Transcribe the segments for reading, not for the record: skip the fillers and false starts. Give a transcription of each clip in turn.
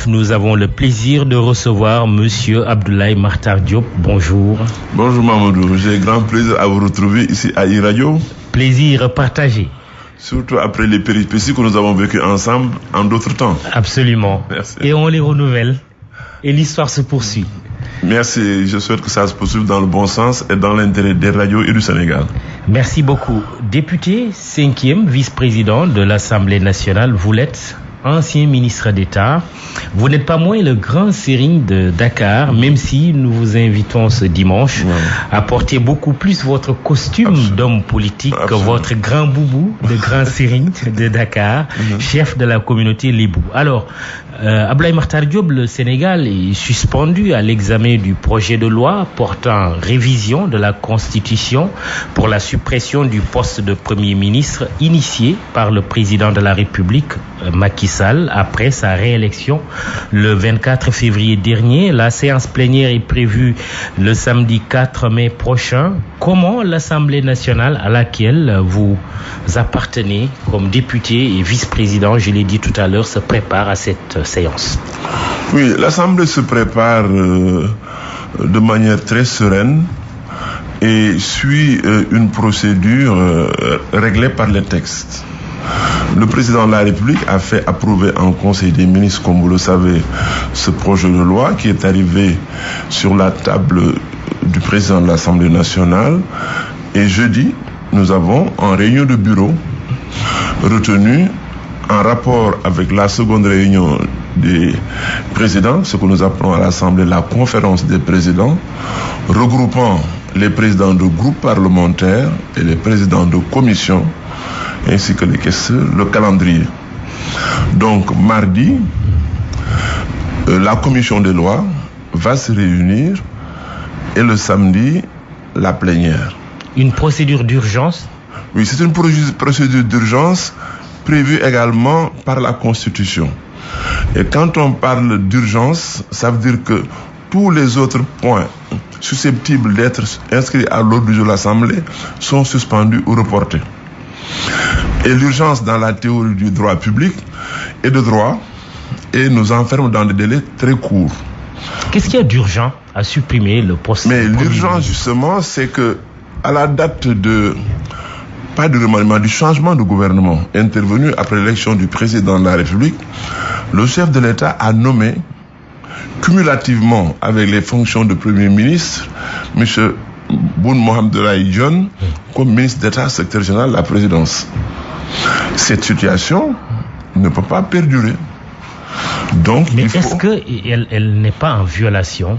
nous avons le plaisir de recevoir Monsieur Abdoulaye Makhtar Diop. Bonjour. Bonjour Mamadou, j'ai grand plaisir à vous retrouver ici à iRadio. Plaisir partagé. Surtout après les péripéties que nous avons vécues ensemble en d'autres temps. Absolument. Merci. Et on les renouvelle. Et l'histoire se poursuit. Merci, je souhaite que ça se poursuive dans le bon sens et dans l'intérêt des radios et du Sénégal. Merci beaucoup. Député, 5e vice-président de l'Assemblée nationale, vous l'êtes, ancien ministre d'État. Vous n'êtes pas moins le grand sérigne de Dakar, même si nous vous invitons ce dimanche à porter beaucoup plus votre costume d'homme politique que votre grand boubou de grand sérigne de Dakar, chef de la communauté Lébou. Alors, Abdoulaye Makhtar Diop, le Sénégal est suspendu à l'examen du projet de loi portant révision de la Constitution pour la suppression du poste de Premier ministre initié par le président de la République, Macky Sall, après sa réélection le 24 février dernier. La séance plénière est prévue le samedi 4 mai prochain. Comment l'Assemblée nationale, à laquelle vous appartenez comme député et vice-président, je l'ai dit tout à l'heure, se prépare à cette séance? Oui, l'Assemblée se prépare de manière très sereine et suit une procédure réglée par les textes. Le président de la République a fait approuver en Conseil des ministres, comme vous le savez, ce projet de loi qui est arrivé sur la table du président de l'Assemblée nationale. Et jeudi, nous avons, en réunion de bureau, retenu, en rapport avec la seconde réunion des présidents, ce que nous appelons à l'Assemblée la conférence des présidents, regroupant les présidents de groupes parlementaires et les présidents de commissions, ainsi que les questeurs, le calendrier. Donc, mardi, la commission des lois va se réunir et le samedi, la plénière. Une procédure d'urgence? Oui, c'est une procédure d'urgence prévue également par la Constitution. Et quand on parle d'urgence, ça veut dire que tous les autres points susceptibles d'être inscrits à l'ordre du jour de l'Assemblée sont suspendus ou reportés. Et l'urgence dans la théorie du droit public est de droit et nous enferme dans des délais très courts. Qu'est-ce qu'il y a d'urgent à supprimer le poste? Mais l'urgence, justement, c'est que à la date pas du remaniement, du changement de gouvernement intervenu après l'élection du président de la République, le chef de l'État a nommé cumulativement avec les fonctions de Premier ministre, M. Boun Mohamed Dionne, comme ministre d'État, secrétaire général de la présidence. Cette situation ne peut pas perdurer. Donc, mais est-ce qu'elle n'est pas en violation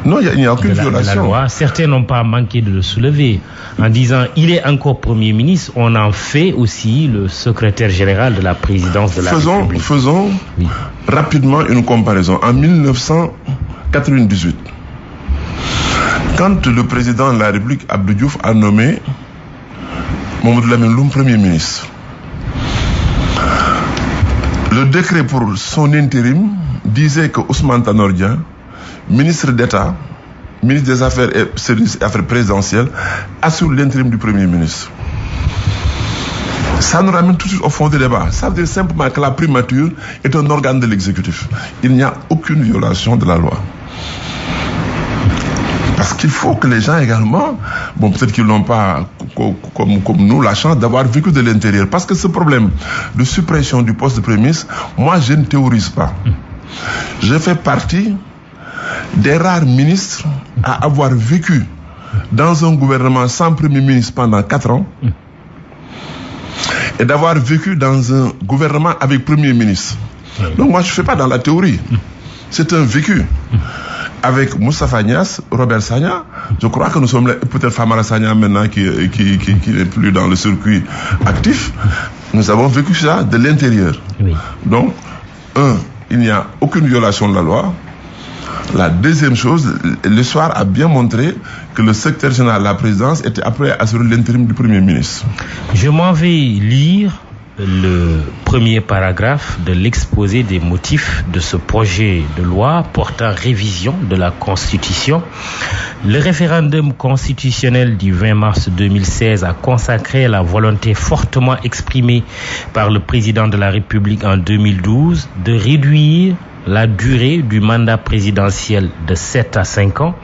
non, il n'y a aucune violation de la loi? Certains n'ont pas manqué de le soulever en disant il est encore Premier ministre, on en fait aussi le secrétaire général de la présidence de la République. Faisons rapidement une comparaison. En 1998, quand le président de la République, Abdou Diouf, a nommé Mamadou Lamine Loum Premier ministre, le décret pour son intérim disait que Ousmane Tanor Dieng, ministre d'État, ministre des Affaires et Services et Affaires présidentielles, assure l'intérim du Premier ministre. Ça nous ramène tout de suite au fond du débat. Ça veut dire simplement que la primature est un organe de l'exécutif. Il n'y a aucune violation de la loi. Parce qu'il faut que les gens également, bon, peut-être qu'ils n'ont pas, comme nous, la chance d'avoir vécu de l'intérieur. Parce que ce problème de suppression du poste de Premier ministre, moi, je ne théorise pas. Je fais partie des rares ministres à avoir vécu dans un gouvernement sans Premier ministre pendant 4 ans et d'avoir vécu dans un gouvernement avec Premier ministre. Donc moi, je ne fais pas dans la théorie. C'est un vécu. Avec Moustapha Niasse, Robert Sagna, je crois que nous sommes là, peut-être Famara Sagna maintenant qui n'est plus dans le circuit actif, nous avons vécu ça de l'intérieur. Oui. Donc, il n'y a aucune violation de la loi. La deuxième chose, l'histoire a bien montré que le secrétaire général de la présidence était appelé à assurer l'intérim du Premier ministre. Je m'en vais lire le premier paragraphe de l'exposé des motifs de ce projet de loi portant révision de la Constitution. Le référendum constitutionnel du 20 mars 2016 a consacré la volonté fortement exprimée par le président de la République en 2012 de réduire la durée du mandat présidentiel de 7 à 5 ans.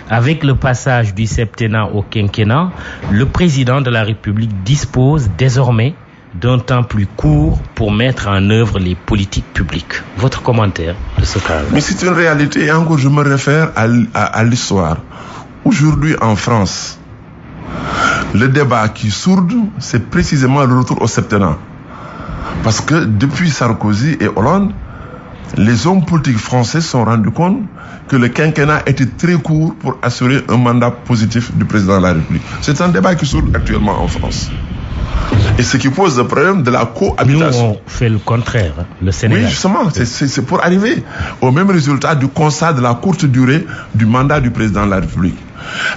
Avec le passage du septennat au quinquennat, le président de la République dispose désormais d'un temps plus court pour mettre en œuvre les politiques publiques. Votre commentaire de ce cas-là? Mais c'est une réalité, et encore je me réfère à l'histoire. Aujourd'hui en France, le débat qui sourde, c'est précisément le retour au septennat. Parce que depuis Sarkozy et Hollande, les hommes politiques français se sont rendus compte que le quinquennat était très court pour assurer un mandat positif du président de la République. C'est un débat qui sourde actuellement en France. Et ce qui pose le problème de la cohabitation. Nous, on fait le contraire, le Sénégal. Oui, justement, c'est pour arriver au même résultat du constat de la courte durée du mandat du président de la République.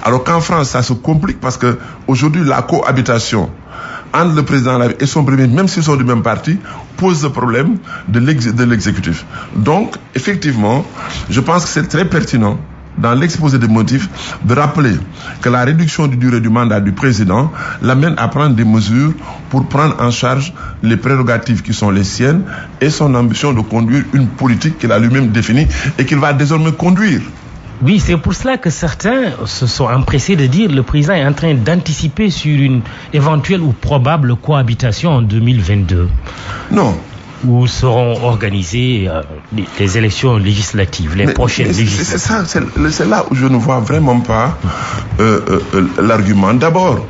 Alors qu'en France, ça se complique parce que aujourd'hui, la cohabitation entre le président de la République et son premier, même s'ils sont du même parti, pose le problème de l'exécutif. Donc, effectivement, je pense que c'est très pertinent dans l'exposé des motifs, de rappeler que la réduction du durée du mandat du président l'amène à prendre des mesures pour prendre en charge les prérogatives qui sont les siennes et son ambition de conduire une politique qu'il a lui-même définie et qu'il va désormais conduire. Oui, c'est pour cela que certains se sont empressés de dire que le président est en train d'anticiper sur une éventuelle ou probable cohabitation en 2022. Non. Où seront organisées les élections législatives, les prochaines législatives. C'est là où je ne vois vraiment pas l'argument. D'abord,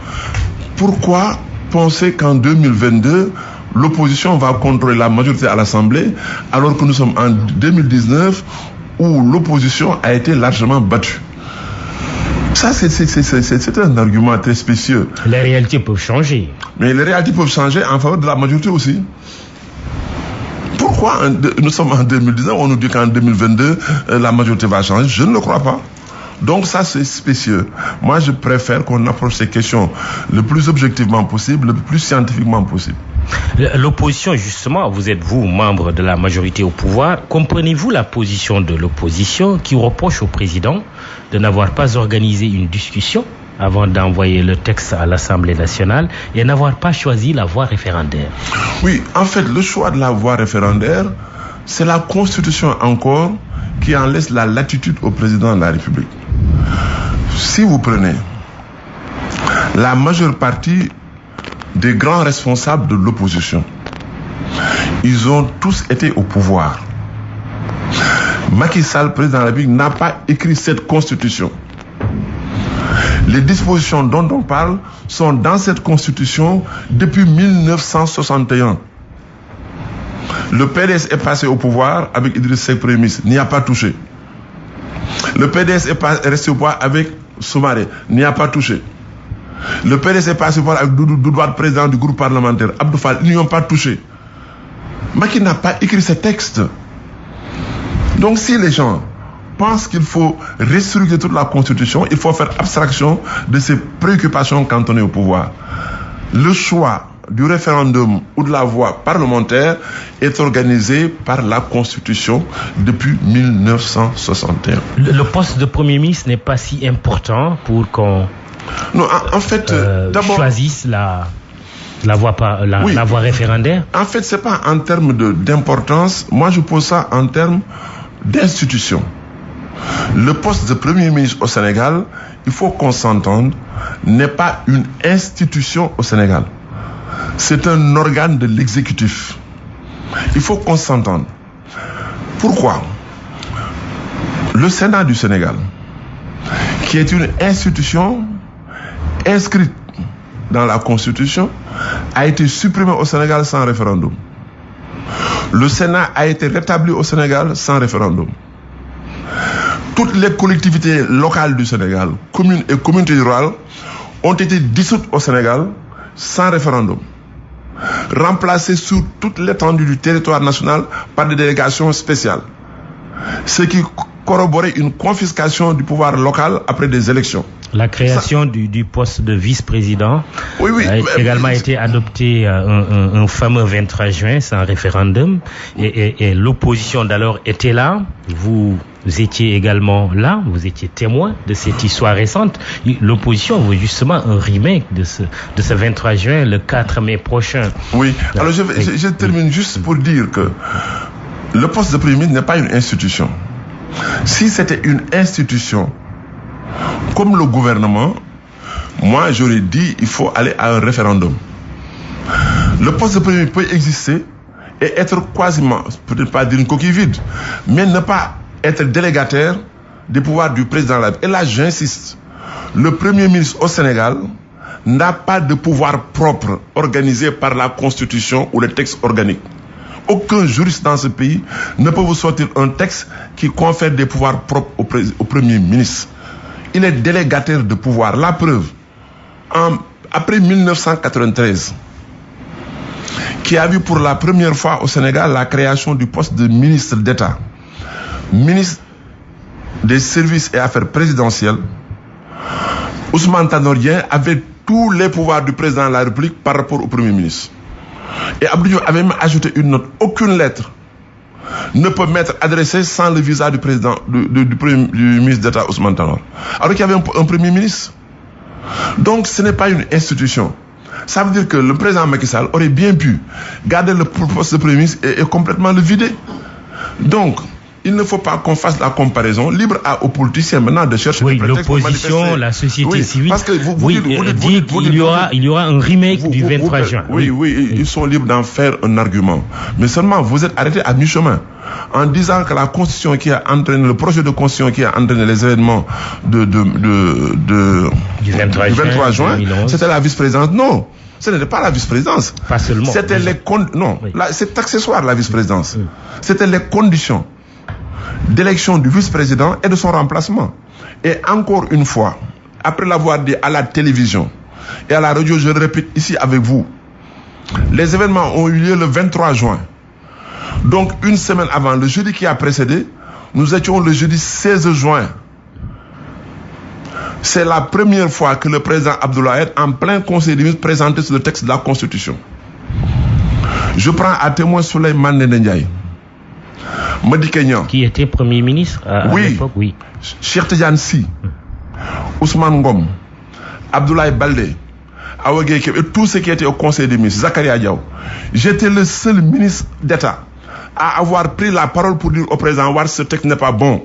pourquoi penser qu'en 2022, l'opposition va contrôler la majorité à l'Assemblée, alors que nous sommes en 2019, où l'opposition a été largement battue? Ça, c'est un argument très spécieux. Les réalités peuvent changer. Mais les réalités peuvent changer en faveur de la majorité aussi. Pourquoi nous sommes en 2019, on nous dit qu'en 2022, la majorité va changer? Je ne le crois pas. Donc ça, c'est spécieux. Moi, je préfère qu'on approche ces questions le plus objectivement possible, le plus scientifiquement possible. L'opposition, justement, vous êtes, vous, membre de la majorité au pouvoir. Comprenez-vous la position de l'opposition qui reproche au président de n'avoir pas organisé une discussion avant d'envoyer le texte à l'Assemblée nationale et n'avoir pas choisi la voie référendaire? Oui, en fait, le choix de la voie référendaire, c'est la Constitution encore qui en laisse la latitude au président de la République. Si vous prenez la majeure partie des grands responsables de l'opposition, ils ont tous été au pouvoir. Macky Sall, président de la République, n'a pas écrit cette Constitution. Les dispositions dont on parle sont dans cette Constitution depuis 1961. Le PDS est passé au pouvoir avec Idriss Seck, Premier ministre, n'y a pas touché. Le PDS est resté au pouvoir avec Soumaré, n'y a pas touché. Le PDS est passé au pouvoir avec Doudou Wade, président du groupe parlementaire, Abdou Fall, ils n'y ont pas touché. Macky n'a pas écrit ce texte. Donc si les gens pense qu'il faut restructurer toute la Constitution, il faut faire abstraction de ses préoccupations quand on est au pouvoir. Le choix du référendum ou de la voie parlementaire est organisé par la Constitution depuis 1961. Le poste de Premier ministre n'est pas si important pour qu'on choisisse la voie référendaire? En fait, c'est pas en termes d'importance. Moi, je pose ça en termes d'institution. Le poste de Premier ministre au Sénégal, il faut qu'on s'entende, n'est pas une institution au Sénégal. C'est un organe de l'exécutif. Il faut qu'on s'entende. Pourquoi? Le Sénat du Sénégal, qui est une institution inscrite dans la Constitution, a été supprimé au Sénégal sans référendum. Le Sénat a été rétabli au Sénégal sans référendum. Toutes les collectivités locales du Sénégal, communes et communautés rurales, ont été dissoutes au Sénégal sans référendum, remplacées sur toute l'étendue du territoire national par des délégations spéciales, ce qui corroborait une confiscation du pouvoir local après des élections. La création du poste de vice-président a également été adoptée un fameux 23 juin, c'est un référendum, et l'opposition d'alors était là. Vous étiez également là, vous étiez témoin de cette histoire récente. L'opposition veut justement un remake de ce 23 juin, le 4 mai prochain. Oui, alors je termine juste pour dire que le poste de Premier ministre n'est pas une institution. Si c'était une institution, comme le gouvernement, moi j'aurais dit il faut aller à un référendum. Le poste de Premier ministre peut exister et être quasiment, peut-être pas dire une coquille vide, mais ne pas être délégataire des pouvoirs du président de la République. Et là j'insiste, le Premier ministre au Sénégal n'a pas de pouvoir propre organisé par la Constitution ou les textes organiques. Aucun juriste dans ce pays ne peut vous sortir un texte qui confère des pouvoirs propres au Premier ministre. Il est délégataire de pouvoir. La preuve, après 1993, qui a vu pour la première fois au Sénégal la création du poste de ministre d'État, ministre des services et affaires présidentielles, Ousmane Tanor Dieng avait tous les pouvoirs du président de la République par rapport au Premier ministre. Et Abdou Diouf avait même ajouté une note. Aucune lettre ne peut m'être adressée sans le visa du président, du ministre d'État Ousmane Tanor. Alors qu'il y avait un Premier ministre. Donc ce n'est pas une institution. Ça veut dire que le président Macky Sall aurait bien pu garder le poste de Premier ministre et complètement le vider. Donc, il ne faut pas qu'on fasse la comparaison. Libre aux politiciens maintenant de chercher des prétextes pour manifester. L'opposition, la société civile, parce que dit qu'il y aura un remake du 23 juin. Oui, ils sont libres d'en faire un argument. Mais seulement, vous êtes arrêtés à mi-chemin en disant que la Constitution qui a entraîné, le projet de Constitution qui a entraîné les événements du 23 juin, c'était la vice-présidence. Non. Ce n'était pas la vice-présidence. Pas seulement. C'était c'est accessoire la vice-présidence. C'était les conditions d'élection du vice-président et de son remplacement. Et encore une fois, après l'avoir dit à la télévision et à la radio, je le répète ici avec vous, les événements ont eu lieu le 23 juin. Donc une semaine avant, le jeudi qui a précédé, nous étions le jeudi 16 juin. C'est la première fois que le président Abdoulaye Wade, en plein conseil des ministres, présentait le texte de la Constitution. Je prends à témoin Souleymane Ndéné Ndiaye, Madické Niang, qui était Premier ministre à l'époque, oui. Cheikh Tidiane Sy, Ousmane Ngom, Abdoulaye Baldé, Awa Gueye Kébé et tous ceux qui étaient au conseil des ministres, Zakaria Diaw. J'étais le seul ministre d'État à avoir pris la parole pour dire au président Wade, ce texte n'est pas bon.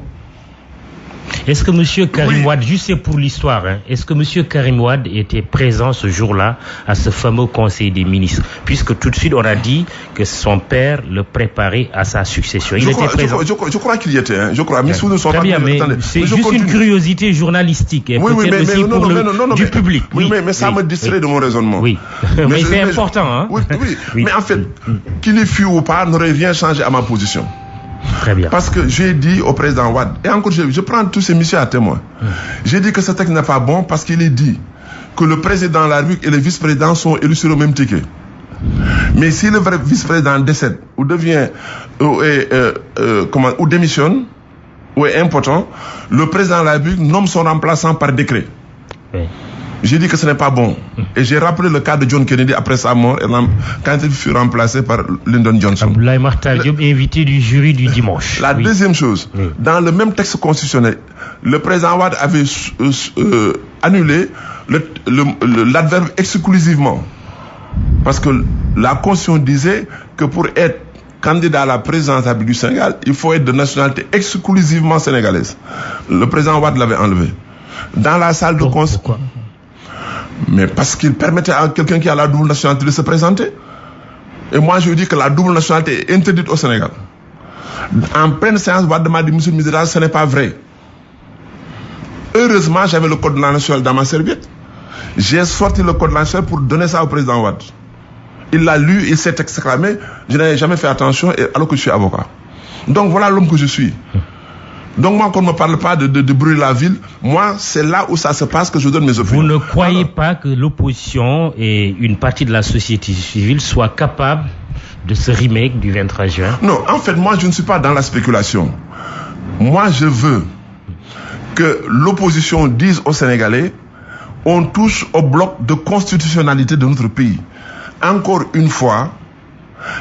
Est-ce que M. Karim Wade, juste pour l'histoire, est-ce que M. Karim Wade était présent ce jour-là à ce fameux conseil des ministres? Puisque tout de suite on a dit que son père le préparait à sa succession. Il était présent. Je crois qu'il y était. Je crois. Mais très bien, mais c'est juste une curiosité journalistique. Et peut-être aussi pour du public. Oui, mais ça me distrait de mon raisonnement. Oui, mais c'est important. Oui. Mais en fait, qu'il y fût ou pas, n'aurait rien changé à ma position. Très bien. Parce que j'ai dit au président Wade, et encore je prends tous ces messieurs à témoin, j'ai dit que ce texte n'est pas bon parce qu'il est dit que le président de la République et le vice-président sont élus sur le même ticket. Mais si le vrai vice-président décède ou devient ou démissionne ou est impotent, le président de la République nomme son remplaçant par décret. Oui. J'ai dit que ce n'est pas bon. Et j'ai rappelé le cas de John Kennedy après sa mort, quand il fut remplacé par Lyndon Johnson. Abdoulaye Makhtar Diop, invité du jury du dimanche. La deuxième chose, dans le même texte constitutionnel, le président Wade avait annulé l'adverbe exclusivement. Parce que la Constitution disait que pour être candidat à la présidence du Sénégal, il faut être de nationalité exclusivement sénégalaise. Le président Wade l'avait enlevé. Dans la salle de Constitution. Mais parce qu'il permettait à quelqu'un qui a la double nationalité de se présenter. Et moi, je dis que la double nationalité est interdite au Sénégal. En pleine séance, Wade m'a dit, monsieur le ministre, ce n'est pas vrai. Heureusement, j'avais le code national dans ma serviette. J'ai sorti le code national pour donner ça au président Wade. Il l'a lu, il s'est exclamé. Je n'avais jamais fait attention alors que je suis avocat. Donc voilà l'homme que je suis. Donc moi, qu'on ne me parle pas de brûler la ville, moi, c'est là où ça se passe que je donne mes opinions. Vous ne croyez pas que l'opposition et une partie de la société civile soient capables de ce remake du 23 juin? Non, en fait, moi, je ne suis pas dans la spéculation. Moi, je veux que l'opposition dise aux Sénégalais, on touche au bloc de constitutionnalité de notre pays. Encore une fois,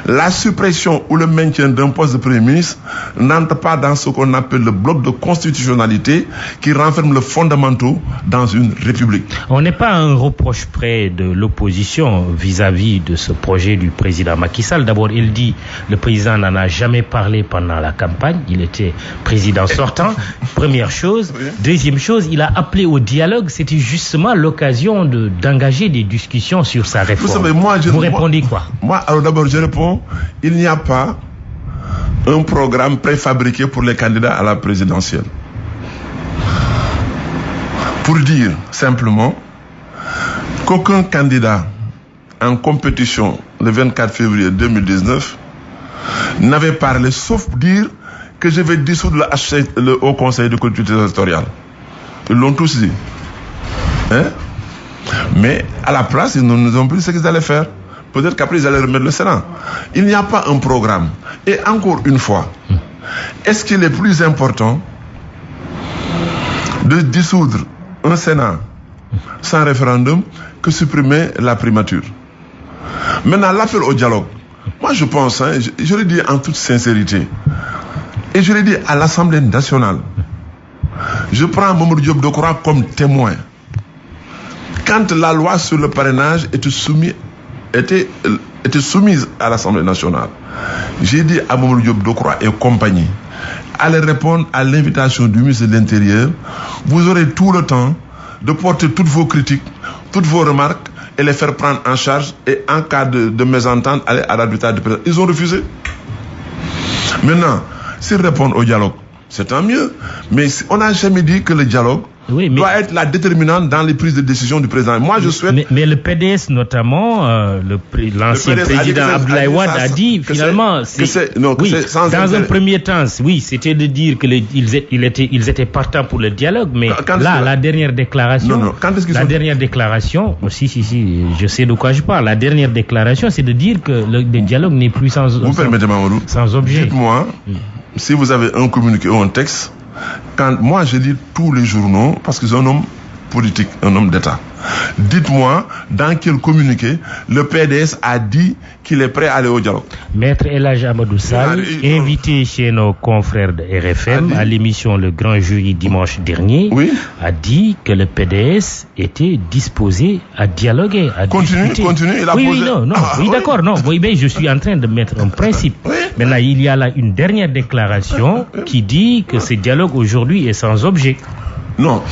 la suppression ou le maintien d'un poste de Premier ministre n'entre pas dans ce qu'on appelle le bloc de constitutionnalité qui renferme le fondamentaux dans une république. On n'est pas à un reproche près de l'opposition vis-à-vis de ce projet du président Macky Sall. D'abord, il dit le président n'en a jamais parlé pendant la campagne. Il était président sortant. Première chose. Deuxième chose, il a appelé au dialogue. C'était justement l'occasion d'engager des discussions sur sa réforme. Vous savez, vous répondez quoi? Moi, alors d'abord, je réponds, il n'y a pas un programme préfabriqué pour les candidats à la présidentielle. Pour dire simplement qu'aucun candidat en compétition le 24 février 2019 n'avait parlé, sauf dire que je vais dissoudre le Haut Conseil de collectivité territoriale. Ils l'ont tous dit. Hein? Mais à la place, ils ne nous ont pas dit ce qu'ils allaient faire. Peut-être qu'après, ils allaient remettre le Sénat. Il n'y a pas un programme. Et encore une fois, est-ce qu'il est plus important de dissoudre un Sénat sans référendum que supprimer la primature? Maintenant, l'appel au dialogue. Moi, je pense, je le dis en toute sincérité, et je le dis à l'Assemblée nationale, je prends Mamadou Diop Decroix comme témoin. Quand la loi sur le parrainage était soumise à l'Assemblée nationale, j'ai dit à Mamadou Diop Decroix et compagnie, allez répondre à l'invitation du ministre de l'Intérieur. Vous aurez tout le temps de porter toutes vos critiques, toutes vos remarques et les faire prendre en charge, et en cas de mésentente, aller à l'arbitrage du président. Ils ont refusé. Maintenant, s'ils répondent au dialogue, c'est tant mieux. Mais on n'a jamais dit que le dialogue doit être la déterminante dans les prises de décision du président. Moi, je souhaite... Mais le PDS, notamment, l'ancien président Abdoulaye Wade a dit, finalement... Dans un premier temps, oui, c'était de dire qu'ils étaient partants pour le dialogue, mais là, la dernière déclaration... dernière déclaration... Si, je sais de quoi je parle. La dernière déclaration, c'est de dire que le dialogue n'est plus sans objet. Dites-moi, si vous avez un communiqué ou un texte... Quand moi je lis tous les journaux, parce que c'est un homme politique, un homme d'État, dites-moi dans quel communiqué le PDS a dit qu'il est prêt à aller au dialogue. Maître El Hadj Amadou Sall, invité chez nos confrères de RFM à l'émission Le Grand Jury dimanche dernier, a dit que le PDS était disposé à dialoguer, à discuter. Continue, il a posé... d'accord, mais je suis en train de mettre un principe. Maintenant, il y a là une dernière déclaration qui dit que ce dialogue aujourd'hui est sans objet. Non,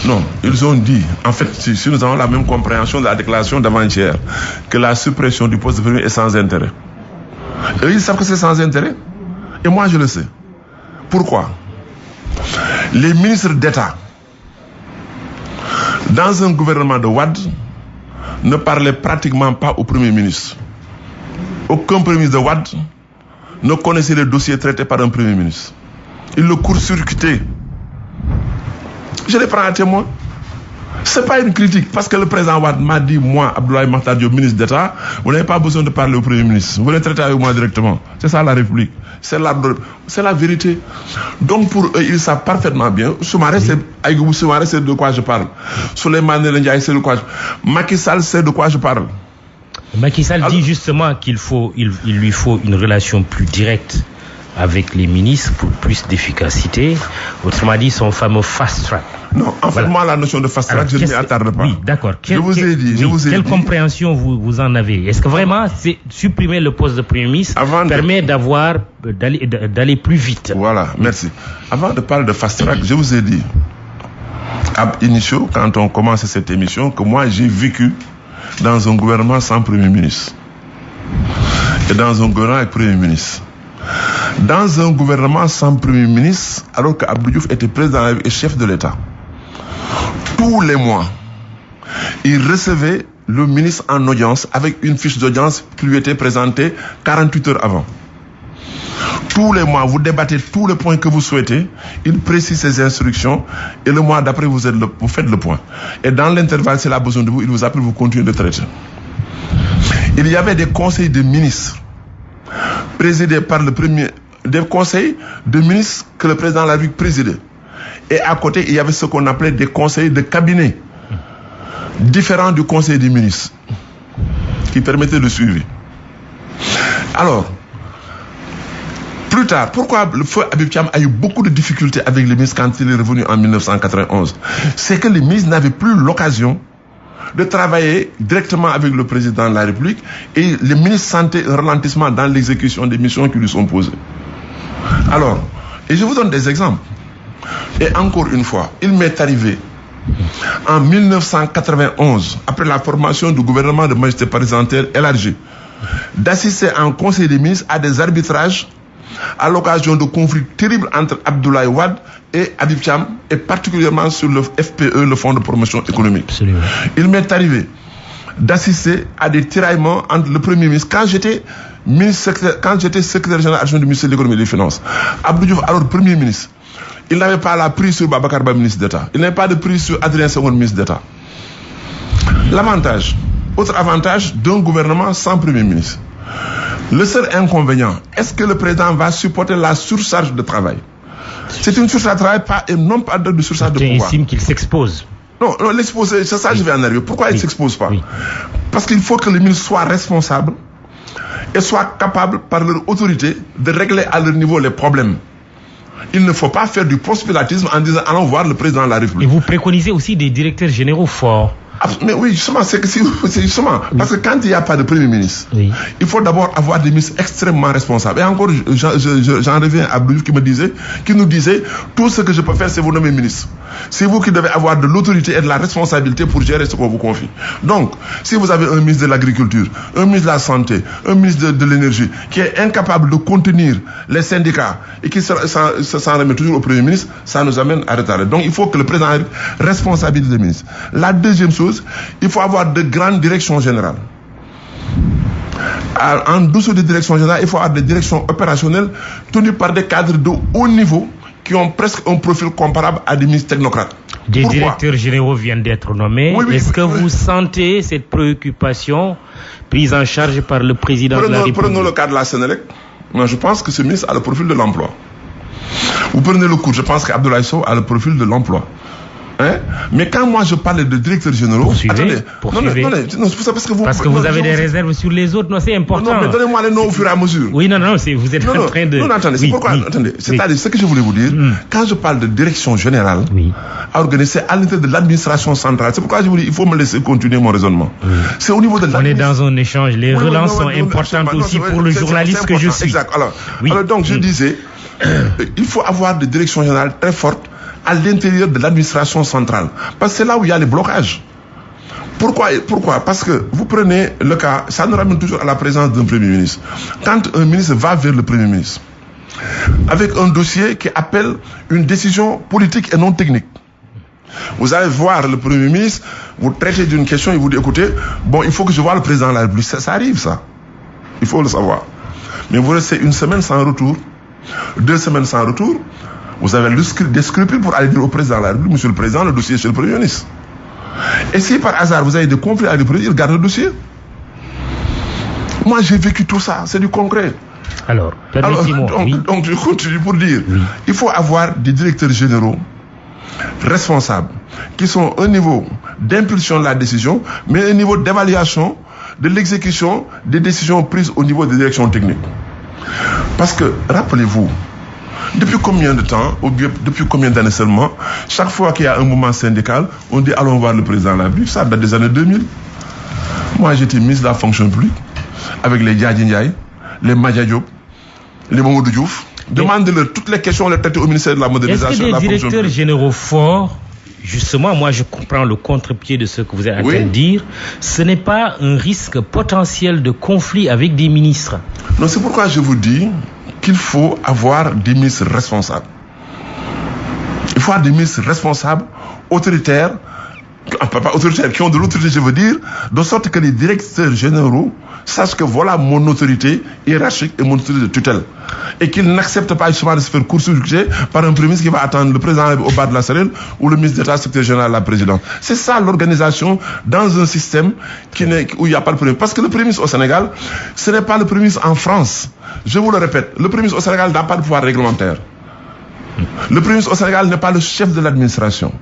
ils ont dit, en fait, si nous avons la même compréhension de la déclaration d'avant-hier, que la suppression du poste de premier est sans intérêt. Et ils savent que c'est sans intérêt. Et moi, je le sais. Pourquoi? Les ministres d'État, dans un gouvernement de Wade, ne parlaient pratiquement pas au Premier ministre. Aucun Premier ministre de Wade ne connaissait les dossiers traités par un Premier ministre. Il le court-circuitait. Je les prends à témoin. Ce n'est pas une critique, parce que le président Wade m'a dit, moi, Abdoulaye Makhtar Diop, ministre d'État, vous n'avez pas besoin de parler au Premier ministre. Vous les traitez avec moi directement. C'est ça la République. C'est la vérité. Donc pour eux, ils savent parfaitement bien. Soumaré, c'est de quoi je parle. Souleymane Ndiaye, c'est de quoi je parle. Macky Sall, c'est de quoi je parle. Macky Sall dit justement qu'il lui faut une relation plus directe avec les ministres pour plus d'efficacité. Autrement dit, son fameux fast track. Non, en fait, moi, la notion de fast track, je ne m'y attarde pas. Oui, d'accord. Je vous ai dit. Quelle compréhension vous en avez? Est-ce que vraiment, supprimer le poste de Premier ministre permet d'aller plus vite? Voilà, merci. Avant de parler de fast track, je vous ai dit, ab initio, quand on commence cette émission, que moi, j'ai vécu dans un gouvernement sans Premier ministre. Et dans un gouvernement avec Premier ministre. Dans un gouvernement sans Premier ministre, alors qu'Abdou Diouf était président et chef de l'État, tous les mois, il recevait le ministre en audience avec une fiche d'audience qui lui était présentée 48 heures avant. Tous les mois, vous débattez tous les points que vous souhaitez, il précise ses instructions et le mois d'après, vous faites le point. Et dans l'intervalle, s'il a besoin de vous, il vous appelle, vous continuez de traiter. Il y avait des conseils de ministres présidés par des conseils de ministres que le président de la République présidait. Et à côté, il y avait ce qu'on appelait des conseillers de cabinet, différents du conseil des ministres, qui permettaient le suivi. Alors, plus tard, pourquoi le feu Habib Thiam a eu beaucoup de difficultés avec les ministres quand il est revenu en 1991? C'est que les ministres n'avaient plus l'occasion de travailler directement avec le président de la République, et les ministres sentaient un ralentissement dans l'exécution des missions qui lui sont posées. Alors, et je vous donne des exemples. Et encore une fois, il m'est arrivé en 1991, après la formation du gouvernement de majesté présidentielle élargie, d'assister en conseil des ministres à des arbitrages à l'occasion de conflits terribles entre Abdoulaye Wade et Habib Thiam, et particulièrement sur le FPE, le Fonds de promotion économique. Absolument. Il m'est arrivé d'assister à des tiraillements entre le Premier ministre, quand j'étais secrétaire général adjoint du ministère de l'économie et des finances. Abdou Diouf, alors Premier ministre, il n'avait pas la prise sur Babacar Ba, ministre d'État. Il n'avait pas de prise sur Adrien Senghor, ministre d'État. L'avantage, autre avantage d'un gouvernement sans Premier ministre. Le seul inconvénient, est-ce que le président va supporter la surcharge de travail? C'est une surcharge de travail, non pas de surcharge de pouvoir. Il estime qu'il s'expose. Non, l'exposer, c'est ça, je vais en arriver. Pourquoi il ne s'expose pas? Parce qu'il faut que les ministres soient responsables et soient capables, par leur autorité, de régler à leur niveau les problèmes. Il ne faut pas faire du prospélatisme en disant allons voir le président de la République. Et vous préconisez aussi des directeurs généraux forts. Mais oui, justement, c'est justement, parce que quand il n'y a pas de Premier ministre, il faut d'abord avoir des ministres extrêmement responsables. Et encore, j'en reviens à Blue qui nous disait, tout ce que je peux faire, c'est vous nommer ministre. C'est vous qui devez avoir de l'autorité et de la responsabilité pour gérer ce qu'on vous confie. Donc, si vous avez un ministre de l'Agriculture, un ministre de la Santé, un ministre de l'Énergie, qui est incapable de contenir les syndicats et qui s'en remet toujours au Premier ministre, ça nous amène à retarder. Donc, il faut que le président responsabilise les ministres. La deuxième chose, il faut avoir de grandes directions générales. En dessous des directions générales, il faut avoir des directions opérationnelles tenues par des cadres de haut niveau qui ont presque un profil comparable à des ministres technocrates. Des directeurs généraux viennent d'être nommés. Est-ce que vous sentez cette préoccupation prise en charge par le président de la République? Prenons le cas de la Sénélec. Moi, je pense que ce ministre a le profil de l'emploi. Vous prenez le coup, je pense qu'Abdoulaye Sow a le profil de l'emploi. Hein? Mais quand moi je parle de directeurs généraux, poursuivez. Non, c'est parce que vous avez des réserves sur les autres, non, c'est important. Non, mais donnez-moi les noms au fur et à mesure. Oui, vous êtes en train de... Non, attendez, c'est pourquoi, attendez, c'est-à-dire ce que je voulais vous dire, quand je parle de direction générale, organisée à l'intérieur de l'administration centrale, c'est pourquoi je vous dis, il faut me laisser continuer mon raisonnement. C'est au niveau de l'administration. On est dans un échange, les relances sont importantes aussi pour le journaliste que je suis. Exact, alors donc je disais, il faut avoir des directions générales très fortes à l'intérieur de l'administration centrale. Parce que c'est là où il y a les blocages. Pourquoi? Parce que vous prenez le cas, ça nous ramène toujours à la présence d'un Premier ministre. Quand un ministre va vers le Premier ministre, avec un dossier qui appelle une décision politique et non technique, vous allez voir le Premier ministre, vous traitez d'une question, il vous dit, écoutez, bon, il faut que je voie le président de la République. Ça arrive, ça. Il faut le savoir. Mais vous restez une semaine sans retour, 2 semaines sans retour, vous avez des scrupules pour aller dire au président de la République, monsieur le président, le dossier est chez le Premier ministre. Et si par hasard vous avez des conflits avec le président, il garde le dossier. Moi j'ai vécu tout ça, c'est du concret. Alors, permettez-moi. Donc je continue pour dire, il faut avoir des directeurs généraux responsables, qui sont au niveau d'impulsion de la décision, mais au niveau d'évaluation de l'exécution des décisions prises au niveau des directions techniques. Parce que, rappelez-vous, depuis combien de temps, ou depuis combien d'années seulement, chaque fois qu'il y a un mouvement syndical, on dit allons voir le président de la République. Ça date des années 2000. Moi, j'étais ministre de la fonction publique avec les Diadji Ndiaye, les Madia Diop, les Mamadou Diouf. Demandez-leur toutes les questions, les traiter au ministère de la modernisation de la fonction publique. Est-ce que des directeurs généraux forts, justement, moi je comprends le contre-pied de ce que vous êtes en train de dire, ce n'est pas un risque potentiel de conflit avec des ministres? Non, c'est pourquoi je vous dis qu'il faut avoir des ministres responsables. Il faut avoir des ministres responsables, autoritaires, pas autoritaires, qui ont de l'autorité, je veux dire, de sorte que les directeurs généraux sachent que voilà mon autorité hiérarchique et mon autorité de tutelle. Et qu'ils n'acceptent pas justement de se faire court-circuiter par un premier ministre qui va attendre le président au bas de la cervelle ou le ministre d'État, secrétaire général de la présidence. C'est ça l'organisation dans un système où il n'y a pas le premier ministre. Parce que le premier ministre au Sénégal, ce n'est pas le premier ministre en France. Je vous le répète, le premier ministre au Sénégal n'a pas de pouvoir réglementaire. Le Premier ministre au Sénégal n'est pas le chef de l'administration.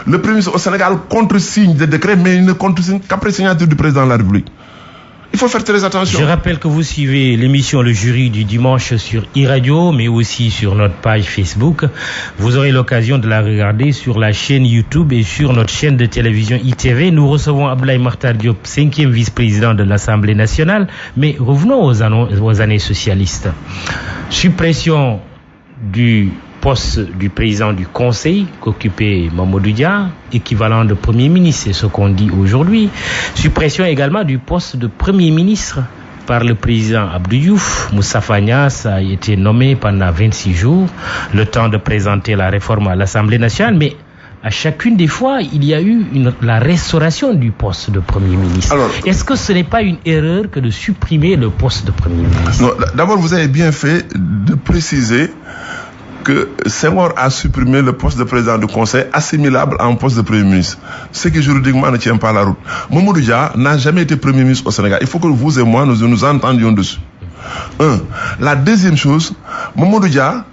Le Premier ministre au Sénégal contresigne des décrets, mais il ne contresigne qu'après signature du président de la République. Il faut faire très attention. Je rappelle que vous suivez l'émission Le Jury du dimanche sur iRadio, mais aussi sur notre page Facebook. Vous aurez l'occasion de la regarder sur la chaîne YouTube et sur notre chaîne de télévision ITV. Nous recevons Abdoulaye Makhtar Diop, 5e vice-président de l'Assemblée nationale. Mais revenons aux années socialistes. Suppression du poste du président du Conseil qu'occupait Mamadou Dia, équivalent de Premier ministre, c'est ce qu'on dit aujourd'hui. Suppression également du poste de Premier ministre par le président Abdou Diouf. Moustapha Niasse a été nommé pendant 26 jours, le temps de présenter la réforme à l'Assemblée nationale, mais à chacune des fois, il y a eu la restauration du poste de Premier ministre. Alors, est-ce que ce n'est pas une erreur que de supprimer le poste de Premier ministre? Non, d'abord, vous avez bien fait de préciser que Senghor a supprimé le poste de président du Conseil assimilable à un poste de Premier ministre. Ce qui juridiquement ne tient pas la route. Mamadou Dia n'a jamais été Premier ministre au Sénégal. Il faut que vous et moi nous entendions dessus. La deuxième chose, Mamadou Dia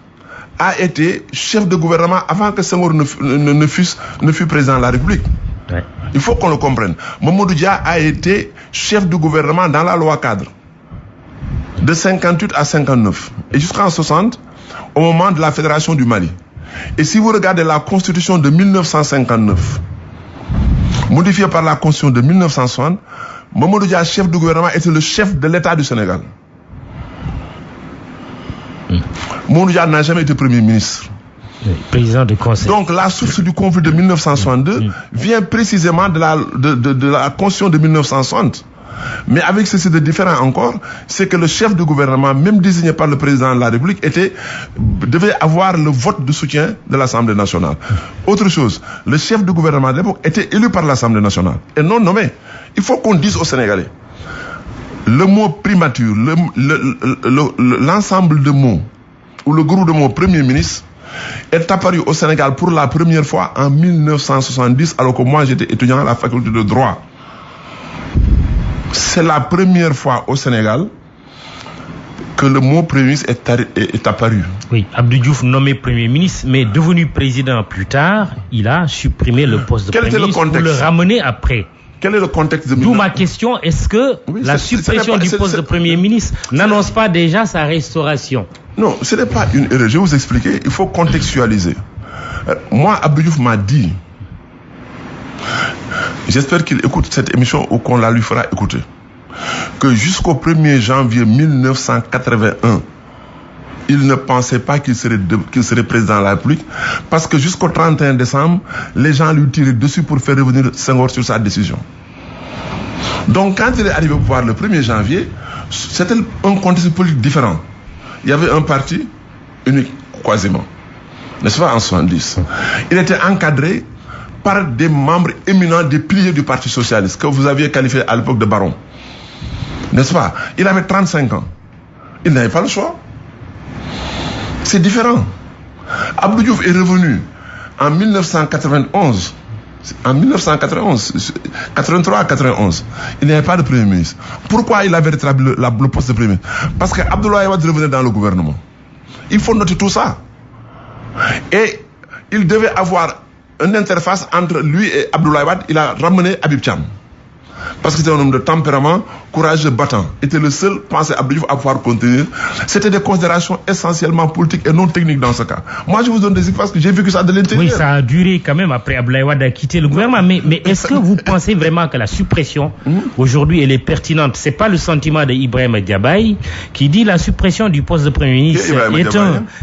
a été chef de gouvernement avant que Senghor ne fût président de la République. Ouais. Il faut qu'on le comprenne. Mamadou Dia a été chef de gouvernement dans la loi cadre de 58 à 59 et jusqu'en 60 au moment de la Fédération du Mali. Et si vous regardez la Constitution de 1959, modifiée par la Constitution de 1960, Mamadou Dia, chef du gouvernement, était le chef de l'État du Sénégal. Mamadou Dia n'a jamais été Premier ministre. Président du Conseil. Donc la source du conflit de 1962 vient précisément de la Constitution de 1960. Mais avec ceci de différent encore, c'est que le chef du gouvernement, même désigné par le président de la République, devait avoir le vote de soutien de l'Assemblée nationale. Autre chose, le chef du gouvernement de l'époque était élu par l'Assemblée nationale et non nommé. Il faut qu'on dise aux Sénégalais, le mot primature, l'ensemble de mots, ou le groupe de mots Premier ministre, est apparu au Sénégal pour la première fois en 1970, alors que moi j'étais étudiant à la faculté de droit. C'est la première fois au Sénégal que le mot Premier ministre est apparu. Oui, Abdou Diouf nommé Premier ministre, mais devenu président plus tard, il a supprimé le poste de Premier ministre pour le ramener après. Quel est le contexte de D'où ma question, est-ce que la suppression du poste de Premier ministre n'annonce pas déjà sa restauration? Non, ce n'est pas une erreur. Je vais vous expliquer, il faut contextualiser. Moi, Abdou Diouf m'a dit, j'espère qu'il écoute cette émission ou qu'on la lui fera écouter, que jusqu'au 1er janvier 1981, il ne pensait pas qu'il serait président de la République, parce que jusqu'au 31 décembre, les gens lui tiraient dessus pour faire revenir Senghor sur sa décision. Donc quand il est arrivé au pouvoir le 1er janvier, c'était un contexte politique différent. Il y avait un parti unique, quasiment, n'est-ce pas, en 70. Il était encadré par des membres éminents, des piliers du Parti socialiste, que vous aviez qualifié à l'époque de baron. N'est-ce pas? Il avait 35 ans. Il n'avait pas le choix. C'est différent. Abdou Diouf est revenu en 1991. En 1991, 83 à 91, il n'y avait pas de Premier ministre. Pourquoi il avait rétabli le poste de Premier ministre? Parce que Abdoulaye Wade revenait dans le gouvernement. Il faut noter tout ça. Et il devait avoir une interface entre lui et Abdoulaye Wade. Il a ramené Habib Thiam. Parce que c'était un homme de tempérament, courageux, battant. Il était le seul, pensait Abdou Diouf, à pouvoir contenir. C'était des considérations essentiellement politiques et non techniques dans ce cas. Moi, je vous donne des exemples parce que j'ai vécu ça de l'intérieur. Oui, ça a duré quand même après Abdoulaye Wade a quitté le gouvernement. Mais est-ce que vous pensez vraiment que la suppression, aujourd'hui, elle est pertinente? C'est pas le sentiment d'Ibrahima Diabaye qui dit la suppression du poste de Premier ministre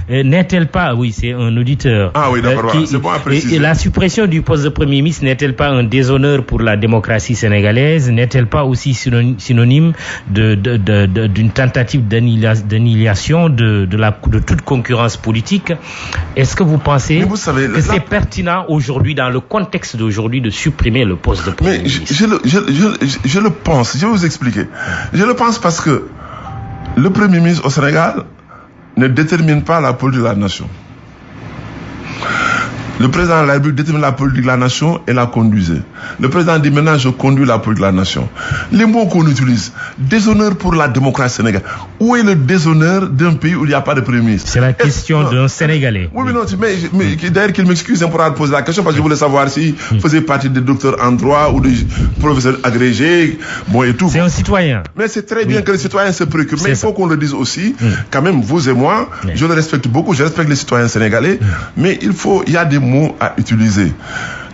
n'est-elle pas, oui, c'est un auditeur. Ah oui, d'accord, c'est bon à préciser. Et la suppression du poste de Premier ministre n'est-elle pas un déshonneur pour la démocratie sénégalaise? N'est-elle pas aussi synonyme d'une tentative d'annihilation de toute concurrence politique? Est-ce que vous pensez que c'est pertinent aujourd'hui, dans le contexte d'aujourd'hui, de supprimer le poste de Premier ministre? Je le pense, je vais vous expliquer. Je le pense parce que le Premier ministre au Sénégal ne détermine pas la politique de la nation. Le président de la République détermine la politique de la nation et la conduisait. Le président dit maintenant je conduis la politique de la nation. Les mots qu'on utilise, déshonneur pour la démocratie sénégalaise. Où est le déshonneur d'un pays où il n'y a pas de premier ministre? C'est la question d'un Sénégalais. Oui, mais d'ailleurs qu'il m'excuse pour avoir posé la question parce que je voulais savoir s'il faisait partie des docteurs en droit ou des professeurs agrégés, bon et tout. C'est un citoyen. Mais c'est très bien que les citoyens se préoccupent. Mais il faut qu'on le dise aussi, quand même, vous et moi, je le respecte beaucoup, je respecte les citoyens sénégalais, mais il y a des mots à utiliser.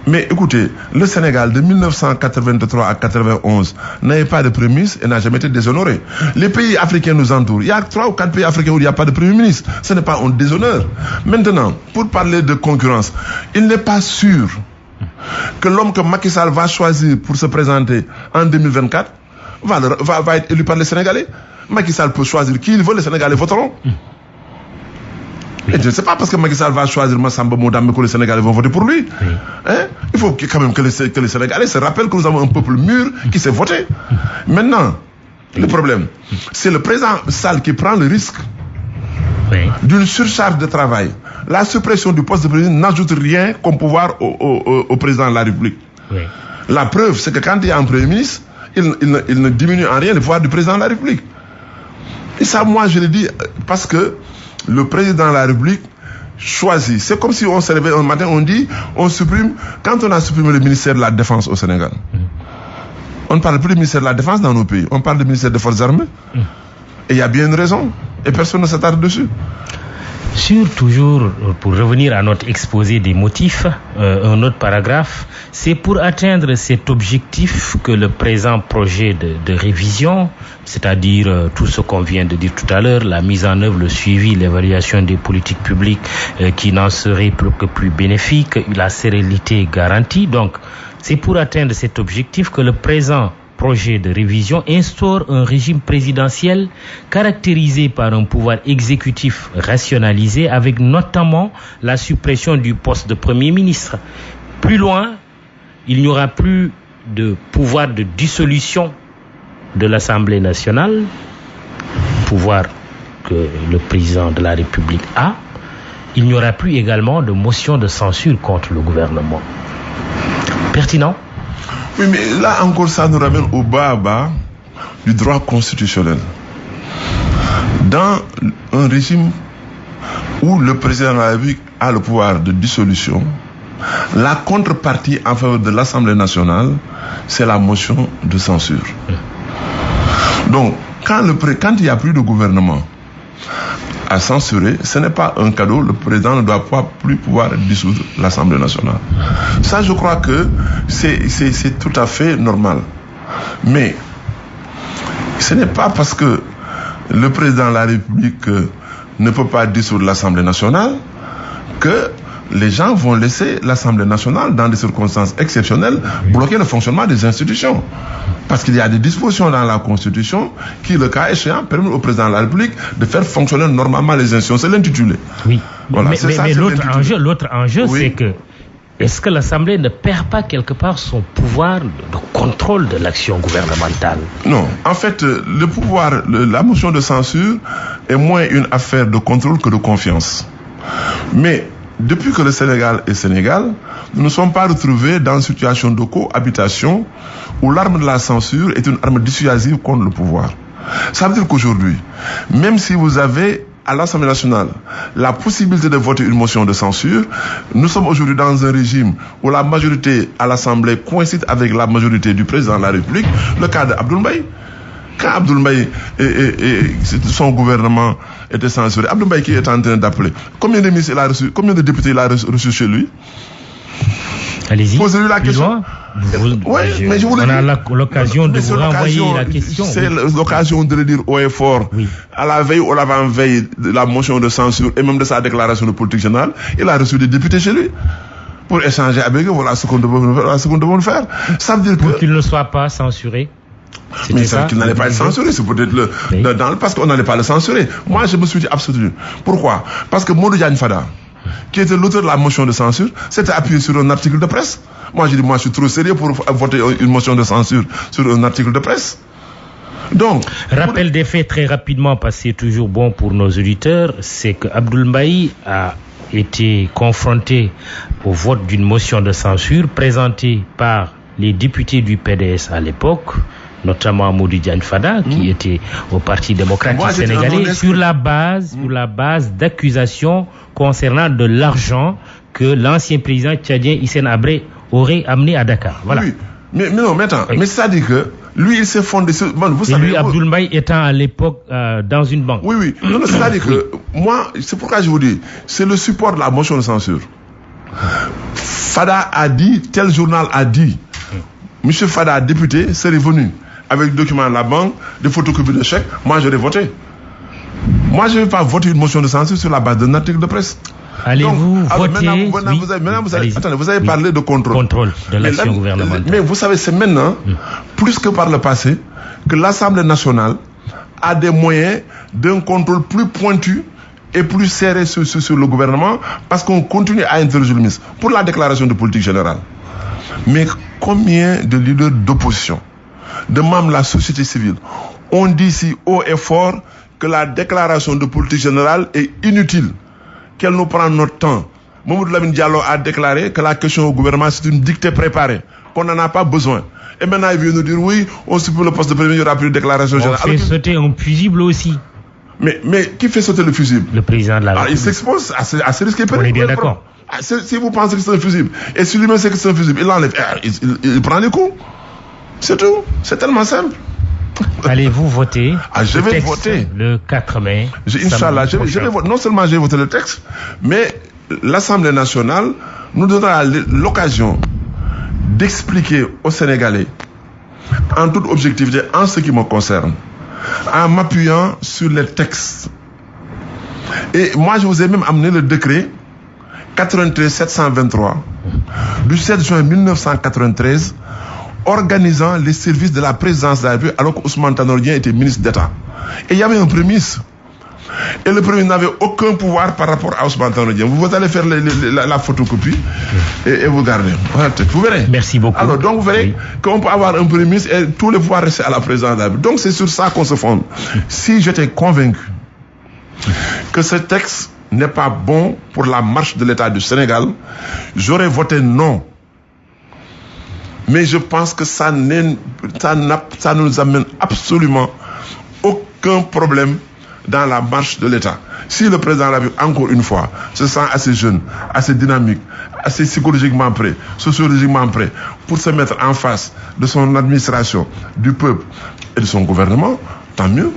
Mais écoutez, le Sénégal de 1983 à 91 n'avait pas de premier ministre et n'a jamais été déshonoré. Les pays africains nous entourent. Il y a 3 ou 4 pays africains où il n'y a pas de premier ministre. Ce n'est pas un déshonneur. Maintenant, pour parler de concurrence, il n'est pas sûr que l'homme que Macky Sall va choisir pour se présenter en 2024 va être élu par les Sénégalais. Macky Sall peut choisir qui il veut, les Sénégalais voteront. Et je ne sais pas parce que Macky Sall va choisir Massamba Modame que les Sénégalais vont voter pour lui. Hein? Il faut quand même que les Sénégalais se rappellent que nous avons un peuple mûr qui s'est voté. Maintenant, le problème, c'est le président Sall qui prend le risque d'une surcharge de travail. La suppression du poste de président n'ajoute rien comme pouvoir au président de la République. La preuve, c'est que quand il y a un premier ministre, il ne diminue en rien le pouvoir du président de la République. Et ça, moi, je le dis parce que le président de la République choisit. C'est comme si on se réveille un matin, on dit, on supprime. Quand on a supprimé le ministère de la Défense au Sénégal, on ne parle plus du ministère de la Défense dans nos pays. On parle du ministère des Forces armées. Et il y a bien une raison. Et personne ne s'attarde dessus. Toujours, pour revenir à notre exposé des motifs, un autre paragraphe, c'est pour atteindre cet objectif que le présent projet de révision, c'est-à-dire tout ce qu'on vient de dire tout à l'heure, la mise en œuvre, le suivi, l'évaluation des politiques publiques qui n'en seraient que plus bénéfiques, la sérénité garantie. Donc, c'est pour atteindre cet objectif que le présent projet de révision instaure un régime présidentiel caractérisé par un pouvoir exécutif rationalisé avec notamment la suppression du poste de Premier ministre. Plus loin, il n'y aura plus de pouvoir de dissolution de l'Assemblée nationale, pouvoir que le président de la République a. Il n'y aura plus également de motion de censure contre le gouvernement. Pertinent? Oui, mais là encore, ça nous ramène au bas du droit constitutionnel. Dans un régime où le président de la République a le pouvoir de dissolution, la contrepartie en faveur de l'Assemblée nationale, c'est la motion de censure. Donc, quand il n'y a plus de gouvernement à censurer, ce n'est pas un cadeau, le président ne doit plus pouvoir dissoudre l'Assemblée nationale. Ça, je crois que c'est tout à fait normal. Mais ce n'est pas parce que le président de la République ne peut pas dissoudre l'Assemblée nationale que les gens vont laisser l'Assemblée nationale, dans des circonstances exceptionnelles, bloquer le fonctionnement des institutions. Parce qu'il y a des dispositions dans la Constitution qui, le cas échéant, permettent au président de la République de faire fonctionner normalement les institutions. C'est l'intitulé. Oui. Voilà, mais l'autre enjeu, oui, c'est que est-ce que l'Assemblée ne perd pas quelque part son pouvoir de contrôle de l'action gouvernementale? Non. En fait, le pouvoir, la motion de censure est moins une affaire de contrôle que de confiance. Mais depuis que le Sénégal est Sénégal, nous ne sommes pas retrouvés dans une situation de cohabitation où l'arme de la censure est une arme dissuasive contre le pouvoir. Ça veut dire qu'aujourd'hui, même si vous avez à l'Assemblée nationale la possibilité de voter une motion de censure, nous sommes aujourd'hui dans un régime où la majorité à l'Assemblée coïncide avec la majorité du président de la République, le cas d'Abdoul Mbaye. Quand Abdoul Mbaye et son gouvernement était censuré, Abdoul Mbaye qui est en train d'appeler, combien de ministres il a reçu, combien de députés il a reçu chez lui? Allez-y. Posez-lui la question. Mais je voulais on a l'occasion de vous renvoyer la question. C'est l'occasion de le dire haut et fort. Oui. À la veille ou l'avant-veille de la motion de censure et même de sa déclaration de politique générale, il a reçu des députés chez lui pour échanger avec eux. Voilà ce qu'on devait faire. Ça veut dire pour qu'il ne soit pas censuré. Mais ça qu'il n'allait pas être censuré, c'est peut-être parce qu'on n'allait pas le censurer. Moi, je me suis dit abstenu. Pourquoi? Parce que Modou Diagne Fada, qui était l'auteur de la motion de censure, s'était appuyé sur un article de presse. Moi, j'ai dit, je suis trop sérieux pour voter une motion de censure sur un article de presse. Donc, rappel des faits très rapidement, parce que c'est toujours bon pour nos auditeurs, c'est que Abdoul Mbaye a été confronté au vote d'une motion de censure présentée par les députés du PDS à l'époque, notamment Modou Diagne Fada, qui était au Parti démocratique sénégalais, sur la base d'accusations concernant de l'argent que l'ancien président tchadien Hissène Habré aurait amené à Dakar. Voilà. Oui, mais non, mais attends, mais ça dit que lui, il s'est fondé sur... Bon, vous savez, lui, Abdoul Mbaye étant à l'époque dans une banque. Oui. Non, c'est-à-dire que moi, c'est pourquoi je vous dis, c'est le support de la motion de censure. Fada a dit, tel journal a dit, Monsieur Fada, député, serait venu avec le document de la banque, des photocopies de chèques, moi j'aurais voté. Moi, je ne vais pas voter une motion de censure sur la base d'un article de presse. Allez-vous voter Maintenant, vous avez parlé de contrôle. Contrôle de l'action gouvernementale. Mais vous savez, c'est maintenant, plus que par le passé, que l'Assemblée nationale a des moyens d'un contrôle plus pointu et plus serré sur le gouvernement, parce qu'on continue à interroger le ministre pour la déclaration de politique générale. Mais combien de leaders d'opposition, de membres de la société civile, ont dit ici haut et fort que la déclaration de politique générale est inutile, qu'elle nous prend notre temps. Mamadou Lamine Diallo a déclaré que la question au gouvernement, c'est une dictée préparée, qu'on n'en a pas besoin. Et maintenant, il vient nous dire, oui, on supprime le poste de premier, il n'y aura plus de déclaration générale. On fait sauter un fusible aussi. Mais qui fait sauter le fusible? Le président de la République. Il s'expose à ce risque. On est bien d'accord. Si vous pensez que c'est un fusible, et si lui-même sait que c'est un fusible, il l'enlève, il prend les coups. C'est tout. C'est tellement simple. Allez-vous voter je vais voter le 4 mai. Inch'Allah, je vais voter. Non seulement j'ai voté le texte, mais l'Assemblée nationale nous donnera l'occasion d'expliquer aux Sénégalais, en toute objectivité, en ce qui me concerne, en m'appuyant sur les textes. Et moi, je vous ai même amené le décret 93-723 du 7 juin 1993 organisant les services de la présidence de la République alors qu'Ousmane Tanor Dieng était ministre d'État. Et il y avait un premier ministre. Et le premier n'avait aucun pouvoir par rapport à Ousmane Tanor Dieng. Vous allez faire la photocopie et vous gardez. Vous verrez. Merci beaucoup. Alors, donc vous verrez qu'on peut avoir un premier ministre et tous les pouvoirs rester à la présidence de la République. Donc c'est sur ça qu'on se fonde. Si j'étais convaincu que ce texte n'est pas bon pour la marche de l'État du Sénégal, j'aurais voté non. Mais je pense que ça ne nous amène absolument aucun problème dans la marche de l'État. Si le président de la République, encore une fois, se sent assez jeune, assez dynamique, assez psychologiquement prêt, sociologiquement prêt, pour se mettre en face de son administration, du peuple et de son gouvernement, tant mieux.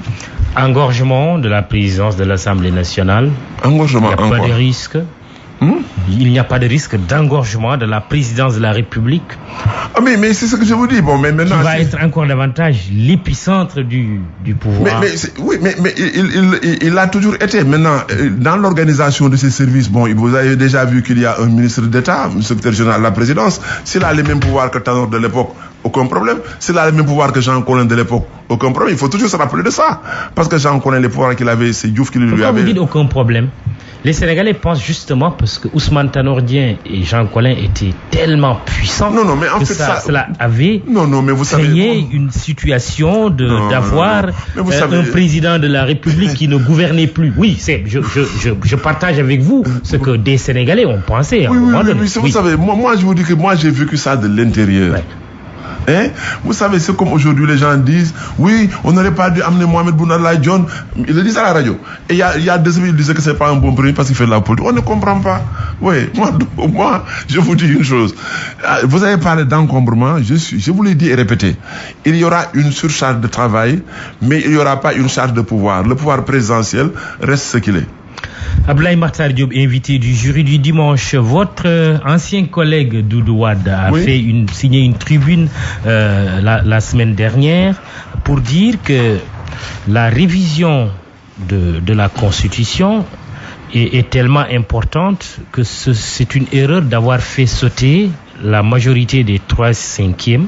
Engorgement de la présidence de l'Assemblée nationale. Engorgement Il n'y a pas de risque. Il n'y a pas de risque d'engorgement de la présidence de la République. Ah mais c'est ce que je vous dis. Bon, mais maintenant, qui va être encore davantage l'épicentre du pouvoir. Mais il a toujours été. Maintenant, dans l'organisation de ces services, bon, vous avez déjà vu qu'il y a un ministre d'État, un secrétaire général de la présidence. S'il a les mêmes pouvoirs que Tanor de l'époque, aucun problème. S'il a les mêmes pouvoirs que Jean Collin de l'époque, aucun problème. Il faut toujours se rappeler de ça. Parce que Jean Collin, les pouvoirs qu'il avait, c'est Diouf qui lui avait... Pourquoi vous dites aucun problème? Les Sénégalais pensent justement parce que Ousmane Tanor Dieng et Jean Collin étaient tellement puissants mais en fait, cela avait créé une situation d'avoir un président de la République qui ne gouvernait plus. Oui, je partage avec vous ce que des Sénégalais ont pensé. Vous savez, moi je vous dis que moi j'ai vécu ça de l'intérieur. Vous savez, c'est comme aujourd'hui les gens disent, oui, on n'aurait pas dû amener Mohamed Boun Abdallah Dionne. Ils le disent à la radio. Et il y a 2 semaines, ils disaient que c'est pas un bon premier parce qu'il fait de la politique. On ne comprend pas. Oui, moi, je vous dis une chose. Vous avez parlé d'encombrement, je vous l'ai dit et répété. Il y aura une surcharge de travail, mais il n'y aura pas une charge de pouvoir. Le pouvoir présidentiel reste ce qu'il est. Abdoulaye Makhtar Diop, invité du jury du dimanche. Votre ancien collègue Doudou Wade a signé une tribune la semaine dernière pour dire que la révision de la Constitution est tellement importante que c'est une erreur d'avoir fait sauter la majorité des 3/5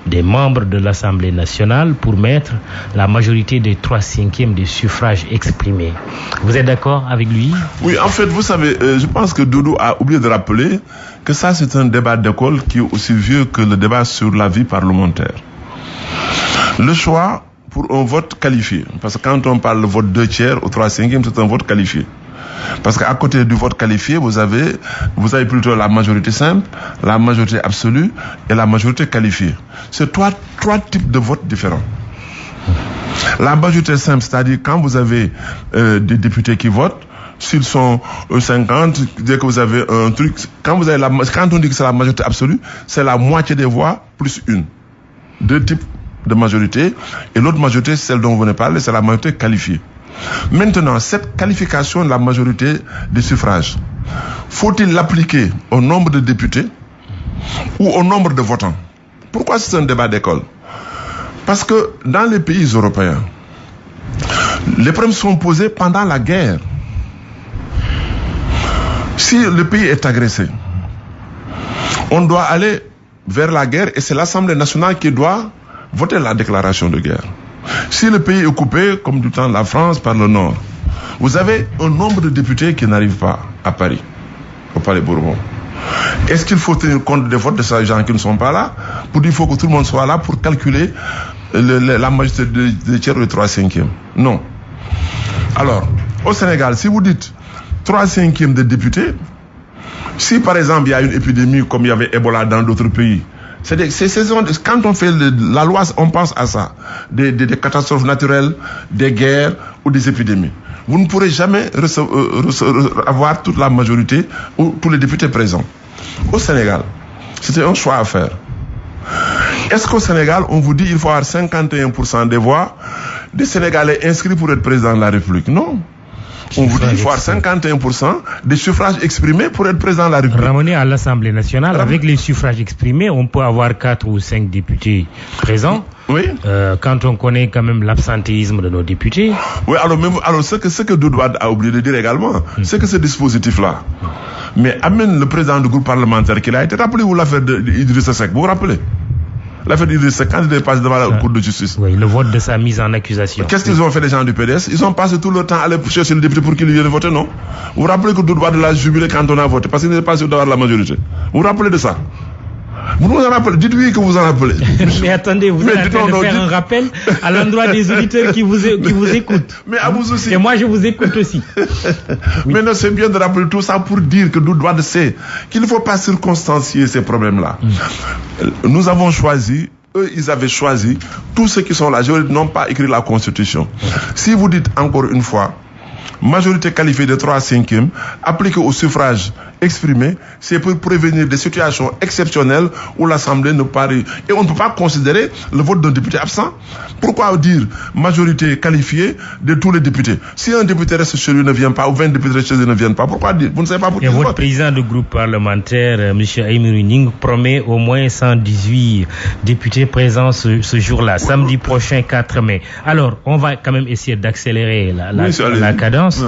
des membres de l'Assemblée nationale pour mettre la majorité des 3/5 des suffrages exprimés. Vous êtes d'accord avec lui? Oui, en fait, vous savez, je pense que Doudou a oublié de rappeler que ça, c'est un débat d'école qui est aussi vieux que le débat sur la vie parlementaire. Le choix pour un vote qualifié, parce que quand on parle de vote 2/3 ou 3/5, c'est un vote qualifié. Parce qu'à côté du vote qualifié, vous avez plutôt la majorité simple, la majorité absolue et la majorité qualifiée. C'est trois types de votes différents. La majorité simple, c'est-à-dire quand vous avez des députés qui votent, s'ils sont 50, dès que vous avez un truc, quand on dit que c'est la majorité absolue, c'est la moitié des voix plus une. Deux types de majorité. Et l'autre majorité, celle dont vous venez parler, c'est la majorité qualifiée. Maintenant, cette qualification de la majorité des suffrages, faut-il l'appliquer au nombre de députés ou au nombre de votants? Pourquoi c'est un débat d'école? Parce que dans les pays européens, les problèmes sont posés pendant la guerre. Si le pays est agressé, on doit aller vers la guerre et c'est l'Assemblée nationale qui doit voter la déclaration de guerre. Si le pays est coupé, comme du temps de la France, par le Nord, vous avez un nombre de députés qui n'arrivent pas à Paris, au Palais Bourbon. Est-ce qu'il faut tenir compte des votes de ces gens qui ne sont pas là? Pour dire qu'il faut que tout le monde soit là pour calculer la majorité des tiers ou des 3/5? Non. Alors, au Sénégal, si vous dites 3/5 de députés, si par exemple il y a une épidémie comme il y avait Ebola dans d'autres pays, quand on fait la loi, on pense à ça, des catastrophes naturelles, des guerres ou des épidémies. Vous ne pourrez jamais avoir toute la majorité ou tous les députés présents. Au Sénégal, c'était un choix à faire. Est-ce qu'au Sénégal, on vous dit qu'il faut avoir 51% des voix des Sénégalais inscrits pour être président de la République? Non. On vous dit qu'il faut avoir 51% des suffrages exprimés pour être président de la République. Ramené à l'Assemblée nationale, avec les suffrages exprimés, on peut avoir 4 ou 5 députés présents. Oui. Quand on connaît quand même l'absentéisme de nos députés. Oui, alors ce que Doudouad a oublié de dire également, c'est que ce dispositif-là, mais amène le président du groupe parlementaire qu'il a été. Rappelez-vous l'affaire d'Idrissa Seck, vous vous rappelez? L'affaire d'Idrissa Seck, quand il est passé devant la Cour de justice. Oui, le vote de sa mise en accusation. Qu'est-ce qu'ils ont fait les gens du PDS? Ils ont passé tout le temps à aller chercher le député pour qu'il vienne voter, non? Vous vous rappelez que Doudouad l'a jubilé quand on a voté, parce qu'il n'est pas sûr d'avoir la majorité. Vous vous rappelez de ça? Vous vous en rappelez? Dites-oui que vous en rappelez. Mais attendez, vous êtes en train de faire un rappel à l'endroit des auditeurs qui vous écoutent. Mais à vous aussi. Et moi, je vous écoute aussi. Oui. Mais non, c'est bien de rappeler tout ça pour dire que Doudouad sait qu'il ne faut pas circonstancier ces problèmes-là. Nous avons choisi, eux, ils avaient choisi, tous ceux qui sont là, n'ont pas écrit la Constitution. Si vous dites encore une fois, majorité qualifiée de 3/5 appliquée au suffrage exprimé, c'est pour prévenir des situations exceptionnelles où l'Assemblée ne parie. Et on ne peut pas considérer le vote d'un député absent. Pourquoi dire majorité qualifiée de tous les députés? Si un député reste chez lui ne vient pas, ou 20 députés restent chez lui ne viennent pas, pourquoi dire? Vous ne savez pas pourquoi. Et votre président du groupe parlementaire, M. Aymérou Gningue, promet au moins 118 députés présents ce jour-là, samedi prochain 4 mai. Alors, on va quand même essayer d'accélérer la cadence.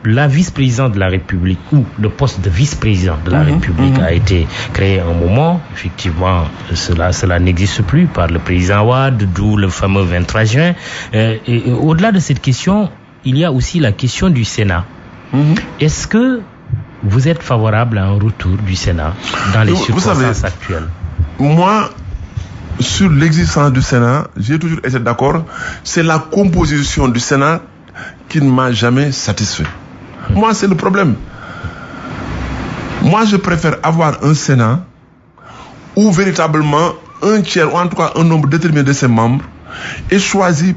La vice-présidente de la République ou le poste de vice-président de la République a été créé un moment. Effectivement, cela n'existe plus par le président Wade, d'où le fameux 23 juin. Et au-delà de cette question, il y a aussi la question du Sénat. Est-ce que vous êtes favorable à un retour du Sénat dans les circonstances actuelles? Moi, sur l'existence du Sénat, j'ai toujours été d'accord. C'est la composition du Sénat qui ne m'a jamais satisfait. Moi, c'est le problème. Moi, je préfère avoir un Sénat où véritablement un tiers, ou en tout cas un nombre déterminé de ses membres, est choisi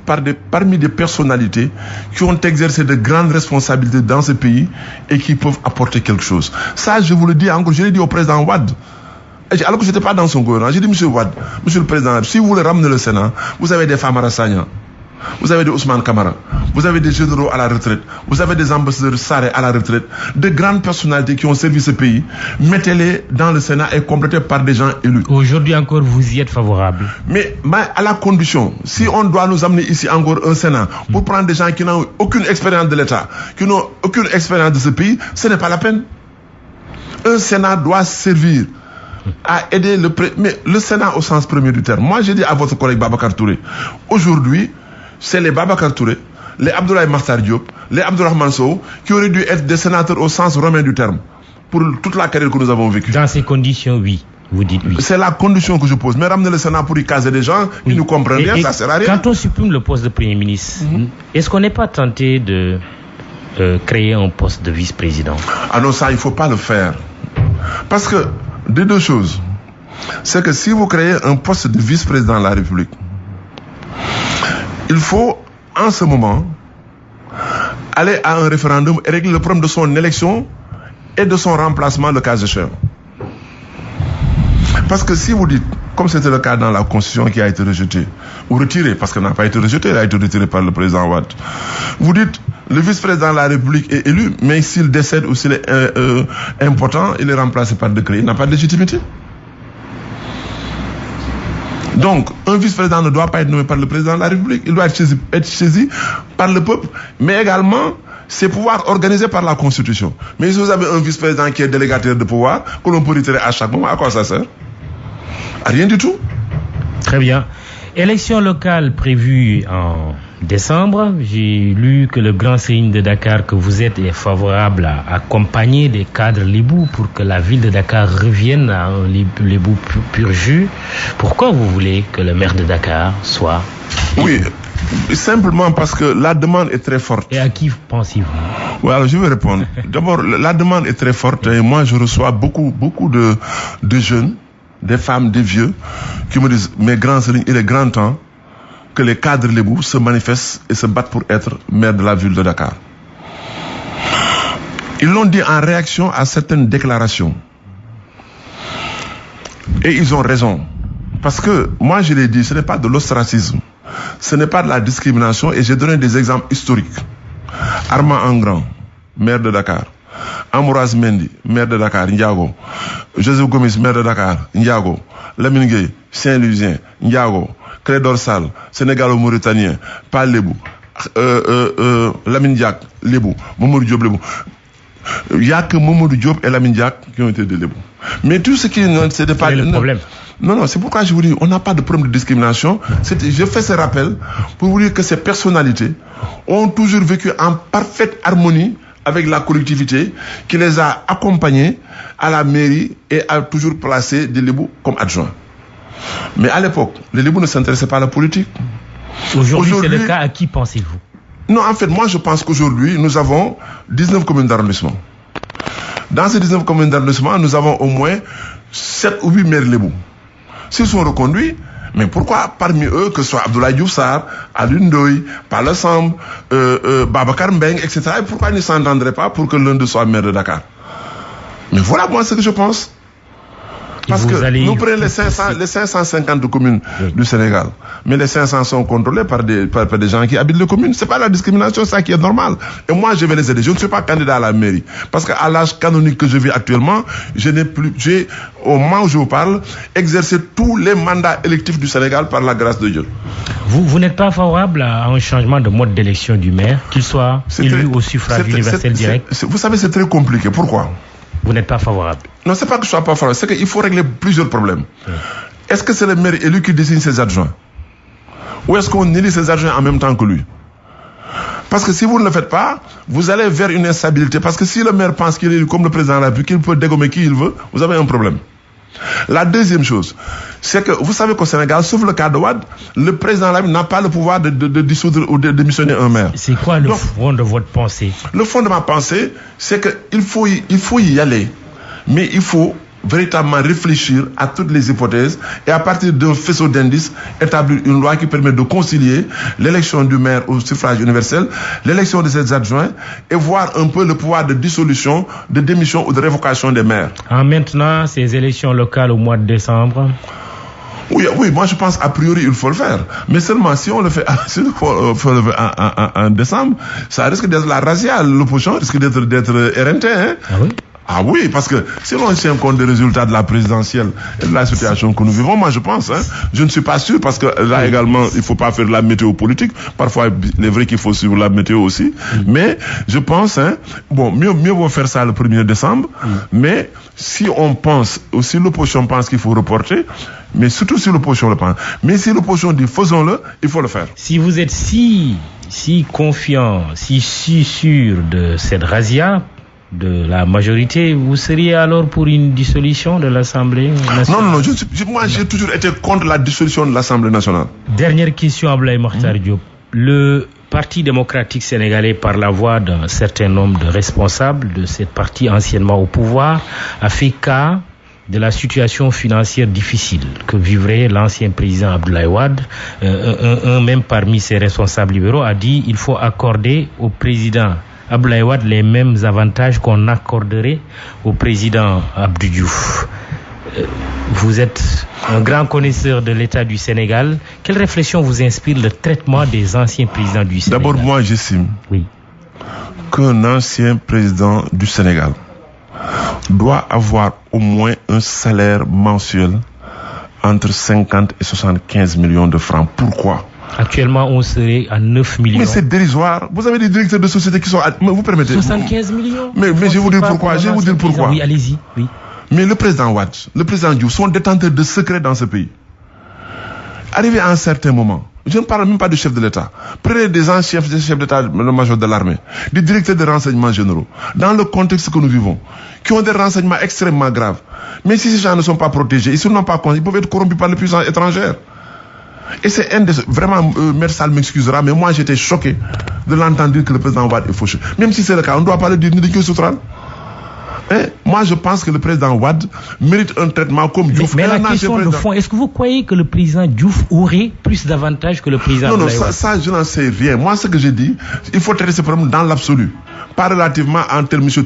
parmi des personnalités qui ont exercé de grandes responsabilités dans ce pays et qui peuvent apporter quelque chose. Ça, je vous le dis encore, je l'ai dit au président Wade. Alors que je n'étais pas dans son gouvernement, j'ai dit, monsieur Wade, monsieur le président, si vous voulez ramener le Sénat, vous avez des Famara Sagna, vous avez des Ousmane Camara, vous avez des généraux à la retraite, vous avez des ambassadeurs Sarré à la retraite, de grandes personnalités qui ont servi ce pays. Mettez-les dans le Sénat et complétez par des gens élus. Aujourd'hui encore, vous y êtes favorable? Mais à la condition, si on doit nous amener ici encore un Sénat pour prendre des gens qui n'ont aucune expérience de l'État, qui n'ont aucune expérience de ce pays, ce n'est pas la peine. Un Sénat doit servir à aider mais le Sénat au sens premier du terme. Moi, j'ai dit à votre collègue Babacar Touré, aujourd'hui, c'est les Babacar Touré, les Abdoulaye Makhtar Diop, les Abdourahmane Sow qui auraient dû être des sénateurs au sens romain du terme pour toute la carrière que nous avons vécue. Dans ces conditions, oui. Vous dites oui. C'est la condition que je pose. Mais ramener le Sénat pour y caser des gens qui nous comprennent bien, ça sert à rien. Quand on supprime le poste de Premier ministre, est-ce qu'on n'est pas tenté de créer un poste de vice-président? Ah non, ça, il ne faut pas le faire. Parce que, de deux choses. C'est que si vous créez un poste de vice-président de la République, il faut, en ce moment, aller à un référendum et régler le problème de son élection et de son remplacement, le cas échéant. Parce que si vous dites, comme c'était le cas dans la Constitution qui a été rejetée, ou retirée, parce qu'elle n'a pas été rejetée, elle a été retirée par le président Wade, vous dites, le vice-président de la République est élu, mais s'il décède ou s'il est important, il est remplacé par décret, il n'a pas de légitimité. Donc, un vice-président ne doit pas être nommé par le président de la République. Il doit être saisi par le peuple, mais également ses pouvoirs organisés par la Constitution. Mais si vous avez un vice-président qui est délégataire de pouvoir, que l'on peut retirer à chaque moment, à quoi ça sert? À rien du tout. Très bien. Élection locale prévue en décembre. J'ai lu que le grand serigne de Dakar que vous êtes est favorable à accompagner des cadres lébou pour que la ville de Dakar revienne à un lébou pur jus. Pourquoi vous voulez que le maire de Dakar soit... Oui, simplement parce que la demande est très forte. Et à qui pensez-vous? Oui, alors je vais répondre. D'abord, la demande est très forte et moi je reçois beaucoup de jeunes, des femmes, des vieux, qui me disent, mais grand serigne, il est grand temps que les cadres lébou se manifestent et se battent pour être maire de la ville de Dakar. Ils l'ont dit en réaction à certaines déclarations. Et ils ont raison. Parce que, moi je l'ai dit, ce n'est pas de l'ostracisme, ce n'est pas de la discrimination, et j'ai donné des exemples historiques. Armand Engrand, maire de Dakar. Ambroise Mendy, maire de Dakar, Ndiago. Joseph Gomis, maire de Dakar, Ndiago. Lamine Gueye, Saint-Louisien, Ndiago. Clédor Sall, Sénégalo-Mauritanien, Paul Lébou. Lamine Diak, Lébou. Mamadou Diop, Lébou. Il n'y a que Mamadou Diop et Lamine Diak qui ont été de Lébou. Mais tout ce qui c'est pas le problème. Non, c'est pourquoi je vous dis, on n'a pas de problème de discrimination. Je fais ce rappel pour vous dire que ces personnalités ont toujours vécu en parfaite harmonie avec la collectivité qui les a accompagnés à la mairie et a toujours placé des Lébou comme adjoints. Mais à l'époque, les Lébou ne s'intéressaient pas à la politique. Aujourd'hui, c'est le cas. À qui pensez-vous? Non, en fait, moi je pense qu'aujourd'hui, nous avons 19 communes d'arrondissement. Dans ces 19 communes d'arrondissement, nous avons au moins 7 ou 8 maires Lébou. S'ils sont reconduits, mais pourquoi parmi eux, que ce soit Abdoulaye Diouf Sarr, Alioune Ndoye, Palla Samb, Babacar Mbeng, etc., et pourquoi ils ne s'entendraient pas pour que l'un d'eux soit maire de Dakar? Mais voilà moi ce que je pense. Parce que nous prenons les 550 communes du Sénégal, mais les 500 sont contrôlées par des gens qui habitent les communes. C'est pas la discrimination, ça qui est normal. Et moi, je vais les aider. Je ne suis pas candidat à la mairie. Parce qu'à l'âge canonique que je vis actuellement, j'ai, au moment où je vous parle, exercé tous les mandats électifs du Sénégal par la grâce de Dieu. Vous n'êtes pas favorable à un changement de mode d'élection du maire, qu'il soit élu au suffrage universel direct? Vous savez, c'est très compliqué. Pourquoi? Vous n'êtes pas favorable? Non, c'est pas que je ne sois pas favorable, c'est qu'il faut régler plusieurs problèmes. Est-ce que c'est le maire élu qui désigne ses adjoints? Ou est-ce qu'on élit ses adjoints en même temps que lui? Parce que si vous ne le faites pas, vous allez vers une instabilité. Parce que si le maire pense qu'il est élu comme le président de la République, qu'il peut dégommer qui il veut, vous avez un problème. La deuxième chose, c'est que vous savez qu'au Sénégal, sauf le cas de Wade, le président de la République n'a pas le pouvoir de dissoudre ou de démissionner un maire. C'est quoi le fond de votre pensée? Le fond de ma pensée, c'est qu'il faut y aller. Mais il faut véritablement réfléchir à toutes les hypothèses et à partir d'un faisceau d'indices, établir une loi qui permet de concilier l'élection du maire au suffrage universel, l'élection de ses adjoints et voir un peu le pouvoir de dissolution, de démission ou de révocation des maires. En maintenant ces élections locales au mois de décembre? Oui, moi je pense a priori il faut le faire. Mais seulement si on le fait, en décembre, ça risque d'être la razzia. L'opposition risque d'être RNT. Hein? Ah oui? Ah oui, parce que si l'on tient compte des résultats de la présidentielle et de la situation que nous vivons, moi je pense, je ne suis pas sûr, parce que là également, il ne faut pas faire de la météo politique. Parfois, il est vrai qu'il faut suivre la météo aussi. Mais je pense, mieux vaut faire ça le 1er décembre. Mais si on pense, ou si l'opposition pense qu'il faut reporter, mais surtout si l'opposition le pense. Mais si l'opposition dit faisons-le, il faut le faire. Si vous êtes si confiant, si sûr de cette razzia de la majorité, vous seriez alors pour une dissolution de l'Assemblée nationale? Non, moi j'ai toujours été contre la dissolution de l'Assemblée nationale. Dernière question, Abdoulaye Makhtar Diop. Le Parti démocratique sénégalais, par la voix d'un certain nombre de responsables de cette partie anciennement au pouvoir, a fait cas de la situation financière difficile que vivrait l'ancien président Abdoulaye Wade. Un même parmi ses responsables libéraux a dit qu'il faut accorder au président Abdoulaye Wade les mêmes avantages qu'on accorderait au président Abdou Diouf. Vous êtes un grand connaisseur de l'État du Sénégal. Quelle réflexion vous inspire le traitement des anciens présidents du Sénégal? D'abord, moi, j'estime qu'un ancien président du Sénégal doit avoir au moins un salaire mensuel entre 50 et 75 millions de francs. Pourquoi? Actuellement, on serait à 9 millions. Mais c'est dérisoire. Vous avez des directeurs de société qui sont... Vous permettez... 75 millions. Mais je vais vous dire pourquoi. Je vais vous dire pourquoi. Oui, allez-y. Oui. Mais le président Wade, le président Diouf sont détenteurs de secrets dans ce pays. Arrivé à un certain moment, je ne parle même pas du chef de l'État. Prenez des anciens chefs d'État, le major de l'armée, des directeurs de renseignements généraux, dans le contexte que nous vivons, qui ont des renseignements extrêmement graves. Mais si ces gens ne sont pas protégés, ils ne sont pas compte, ils peuvent être corrompus par les puissances étrangères. Et c'est vraiment, Maître Sall m'excusera, mais moi j'étais choqué de l'entendre dire que le président Wade est fauché. Même si c'est le cas, on ne doit pas le dire ni de qui soutral. Moi, je pense que le président Wade mérite un traitement comme Diouf. Mais la question de fond, est-ce que vous croyez que le président Diouf aurait plus d'avantages que le président Non, Abdoulaye Wade? ça, je n'en sais rien. Moi, ce que j'ai dit, il faut traiter ce problème dans l'absolu. Pas relativement en tel monsieur.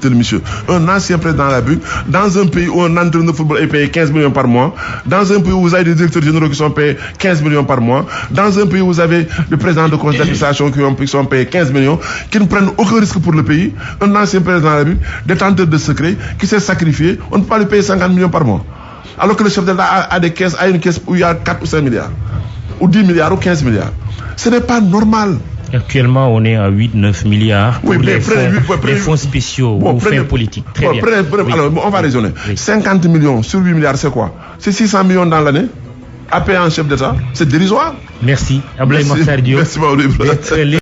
Un ancien président de la République, dans un pays où un entraîneur de football est payé 15 millions par mois, dans un pays où vous avez des directeurs généraux qui sont payés 15 millions par mois, dans un pays où vous avez le président de conseil d'administration qui sont payés 15 millions, qui ne prennent aucun risque pour le pays, un ancien président de la République, détenteur de secrets, qui s'est sacrifié, on ne peut pas lui payer 50 millions par mois. Alors que le chef d'État a des caisses, a une caisse où il y a 4 ou 5 milliards, ou 10 milliards, ou 15 milliards. Ce n'est pas normal. Actuellement, on est à 8-9 milliards pour les fonds spéciaux ou fins politiques. Très bien. Alors, on va raisonner. 50 millions sur 8 milliards, c'est quoi? C'est 600 millions dans l'année à payer un chef d'État. C'est dérisoire. Merci. Abdoulaye Makhtar Diop. Merci.